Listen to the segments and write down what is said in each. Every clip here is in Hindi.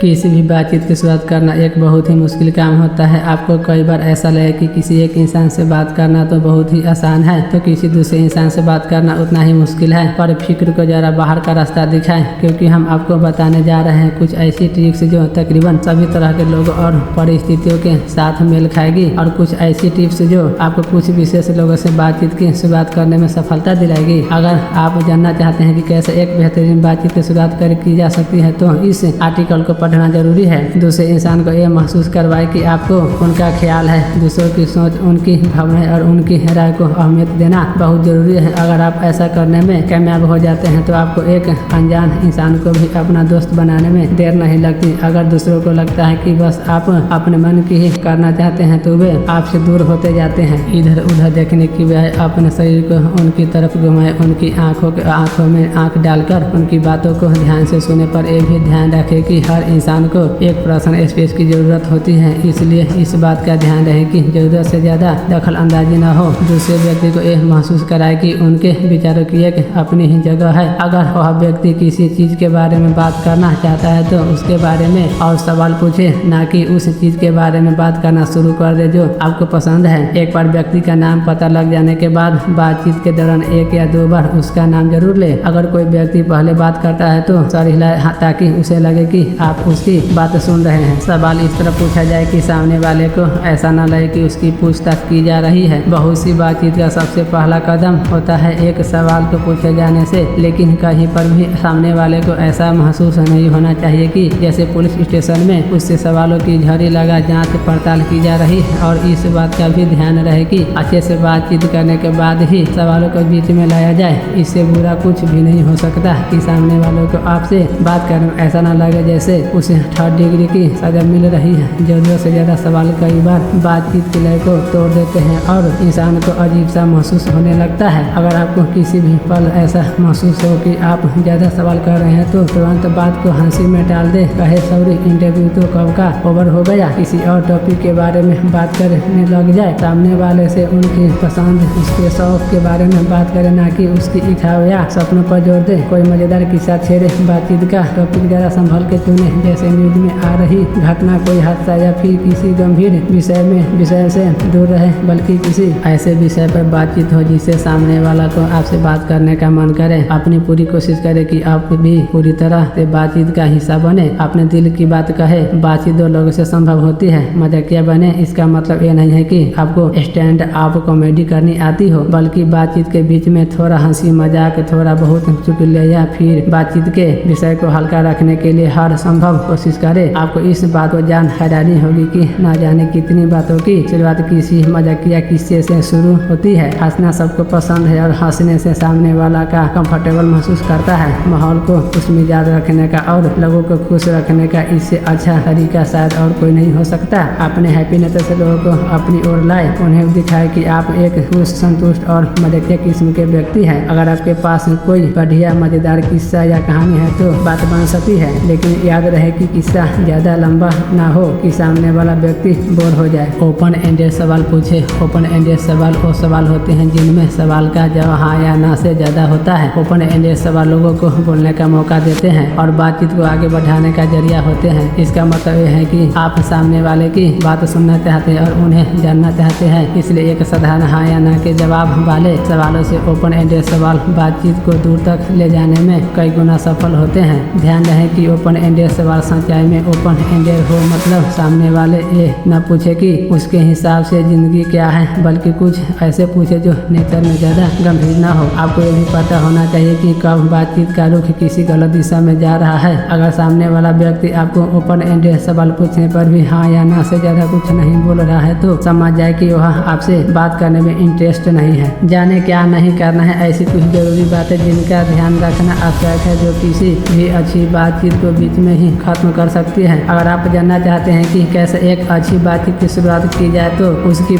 किसी भी बातचीत की शुरुआत करना एक बहुत ही मुश्किल काम होता है। आपको कई बार ऐसा लगे कि किसी एक इंसान से बात करना तो बहुत ही आसान है, तो किसी दूसरे इंसान से बात करना उतना ही मुश्किल है। पर फिक्र को जरा बाहर का रास्ता दिखाएं, क्योंकि हम आपको बताने जा रहे हैं कुछ ऐसी ट्रिक्स जो तकरीबन सभी तरह के लोगों और परिस्थितियों के साथ मेल खाएगी, और कुछ ऐसी टिप्स जो आपको कुछ विशेष लोगों से बातचीत की शुरुआत करने में सफलता दिलाएगी। अगर आप जानना चाहते हैं कि कैसे एक बेहतरीन बातचीत की शुरुआत की जा सकती है, तो इस आर्टिकल को पढ़ना जरूरी है। दूसरे इंसान को यह महसूस करवाए कि आपको उनका ख्याल है। दूसरों की सोच, उनकी भावनाएं और उनकी राय को अहमियत देना बहुत जरूरी है। अगर आप ऐसा करने में कामयाब हो जाते हैं तो आपको एक अनजान इंसान को भी अपना दोस्त बनाने में देर नहीं लगती। अगर दूसरों को लगता है कि बस आप अपने मन की ही करना चाहते हैं तो वे आपसे दूर होते जाते हैं। इधर उधर देखने की बजाय अपने शरीर को उनकी तरफ घुमाए, उनकी आंखों में आंख डालकर उनकी बातों को ध्यान से सुने। पर यह भी ध्यान रखें कि हर इंसान को एक पर्सनल स्पेस की जरूरत होती है, इसलिए इस बात का ध्यान रहे कि जरूरत से ज्यादा दखल अंदाजी न हो। दूसरे व्यक्ति को यह महसूस कराए कि उनके विचारों की एक अपनी ही जगह है। अगर वह व्यक्ति किसी चीज के बारे में बात करना चाहता है तो उसके बारे में और सवाल पूछे, ना कि उस चीज के बारे में बात करना शुरू कर दे जो आपको पसंद है। एक बार व्यक्ति का नाम पता लग जाने के बाद बातचीत के दौरान एक या दो बार उसका नाम जरूर ले। अगर कोई व्यक्ति पहले बात करता है तो सर हिलाए, ताकि उसे लगे कि आप उसकी बात सुन रहे हैं। सवाल इस तरह पूछा जाए कि सामने वाले को ऐसा न लगे कि उसकी पूछताछ की जा रही है। बहुत सी बातचीत का सबसे पहला कदम होता है एक सवाल को पूछे जाने से, लेकिन कहीं पर भी सामने वाले को ऐसा महसूस नहीं होना चाहिए कि जैसे पुलिस स्टेशन में उससे सवालों की झड़ी लगा जांच पड़ताल की जा रही है। और इस बात का भी ध्यान रहे कि अच्छे से बातचीत करने के बाद ही सवालों को बीच में लाया जाए। इससे बुरा कुछ भी नहीं हो सकता कि सामने वालों को आपसे बात करने में ऐसा न लगे जैसे उसे 3rd डिग्री की सजा मिल रही है। जरूरत से ज्यादा सवाल कई बार बातचीत के लय को तोड़ देते हैं और इंसान को अजीब सा महसूस होने लगता है। अगर आपको किसी भी पल ऐसा महसूस हो कि आप ज्यादा सवाल कर रहे हैं तो तुरंत बात को हंसी में टाल दे। कहे सॉरी, इंटरव्यू तो कब का ओवर हो गया, किसी और टॉपिक के बारे में बात करने लग जाए। सामने वाले से उनकी पसंद, उसके शौक के बारे में बात करे, ना कि उसकी इच्छाओं या सपनों पर जोर दे। कोई मजेदार किस्सा छेड़े। बातचीत का टॉपिक जरा संभल के चुने, जैसे न्यूज में आ रही घटना, कोई हादसा या फिर किसी गंभीर विषय से दूर रहे, बल्कि किसी ऐसे विषय पर बातचीत हो जिससे सामने वाला को आपसे बात करने का मन करे। अपनी पूरी कोशिश करे कि आप भी पूरी तरह से बातचीत का हिस्सा बने, अपने दिल की बात कहे। बातचीत दो लोगों से संभव होती है। मजाकिया बने इसका मतलब ये नहीं है कि आपको स्टैंड अप कॉमेडी करनी आती हो, बल्कि बातचीत के बीच में थोड़ा हंसी मजाक, थोड़ा बहुत चुटकुले या फिर बातचीत के विषय को हल्का रखने के लिए हर संभव कोशिश करे। आपको इस बात को जान हैरानी होगी कि ना जाने कितनी बातों की शुरुआत किसी मजाकिया किस्से से शुरू होती है। हंसना सबको पसंद है और हंसने से सामने वाला का कंफर्टेबल महसूस करता है। माहौल को खुशमिजाज रखने का और लोगों को खुश रखने का इससे अच्छा तरीका शायद और कोई नहीं हो सकता। अपने हैप्पीनेस से लोगों को अपनी ओर लाए, उन्हें दिखाए कि आप एक खुश, संतुष्ट और मजाकिया किस्म के व्यक्ति हैं। अगर आपके पास कोई बढ़िया मजेदार किस्सा या कहानी है तो बात बन सकती है, लेकिन याद रहे कि किस्सा ज्यादा लंबा ना हो कि सामने वाला व्यक्ति बोर हो जाए। ओपन एंडेड सवाल पूछे। ओपन एंडेड सवाल वो सवाल होते हैं जिनमें सवाल का जवाब हाँ या ना से ज्यादा होता है। ओपन एंडेड सवाल लोगों को बोलने का मौका देते हैं और बातचीत को आगे बढ़ाने का जरिया होते हैं। इसका मतलब यह है कि आप सामने वाले की बात सुनना चाहते हैं और उन्हें जानना चाहते हैं। इसलिए एक साधारण हाँ या ना के जवाब वाले सवालों से ओपन एंडेड सवाल बातचीत को दूर तक ले जाने में कई गुना सफल होते हैं। ध्यान रहे कि ओपन एंडेड सवाल सच्चाई में ओपन एंडेड हो, मतलब सामने वाले ये न पूछे कि उसके हिसाब से जिंदगी क्या है, बल्कि कुछ ऐसे पूछे जो नेचर में ज्यादा गंभीर ना हो। आपको ये भी पता होना चाहिए कि कब बातचीत का रुख किसी गलत दिशा में जा रहा है। अगर सामने वाला व्यक्ति आपको ओपन एंडेड सवाल पूछने पर भी हाँ या ना से ज्यादा कुछ नहीं बोल रहा है तो समझ जाए कि वह आपसे बात करने में इंटरेस्ट नहीं है। जाने क्या नहीं करना है। ऐसी कुछ जरूरी बातें जिनका ध्यान रखना आवश्यक है, जो किसी भी अच्छी बातचीत को बीच में ही खत्म कर सकती है। अगर आप जानना चाहते हैं कि कैसे एक अच्छी बातचीत की शुरुआत की जाए तो उसकी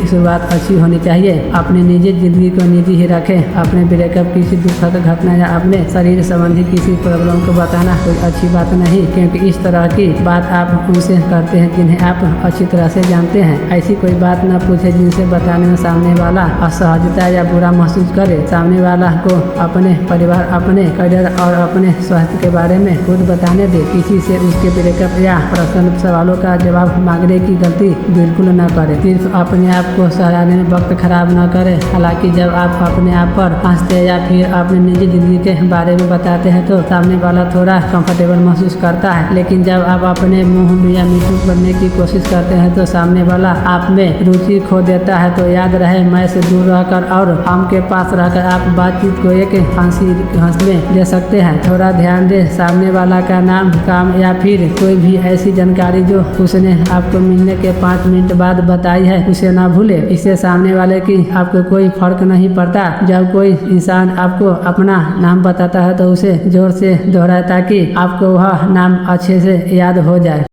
शुरुआत अच्छी होनी चाहिए। अपनी निजी जिंदगी को निजी ही रखें। अपने ब्रेकअप, किसी दुखद घटना या अपने शरीर संबंधी किसी प्रॉब्लम को बताना कोई अच्छी बात नहीं, क्योंकि इस तरह की बात आप उनसे करते हैं जिन्हें आप अच्छी तरह से जानते हैं। ऐसी कोई बात न पूछे जिनसे बताने में सामने वाला असहजता या बुरा महसूस करे। सामने वाला को अपने परिवार, अपने करियर और अपने स्वास्थ्य के बारे में खुद बताने दे। किसी से उसके ब्रेकअप या पर्सनल सवालों का जवाब मांगने की गलती बिल्कुल न करें। सिर्फ अपने आप को सराहने में वक्त खराब न करें। हालांकि जब आप अपने आप पर हंसते हैं या फिर अपनी निजी जिंदगी के बारे में बताते हैं तो सामने वाला थोड़ा कंफर्टेबल महसूस करता है, लेकिन जब आप अपने मुंह मियां मिठू बनने की कोशिश करते हैं तो सामने वाला आप में रुचि खो देता है। तो याद रहे, मैं से दूर रहकर और हम के पास रहकर आप बातचीत को एक हंसने दे सकते हैं। थोड़ा ध्यान दे, सामने वाला का नाम, काम या फिर कोई भी ऐसी जानकारी जो उसने आपको मिलने के 5 मिनट बाद बताई है उसे ना भूले। इससे सामने वाले की आपको कोई फर्क नहीं पड़ता। जब कोई इंसान आपको अपना नाम बताता है तो उसे जोर से दोहराए ताकि आपको वह नाम अच्छे से याद हो जाए।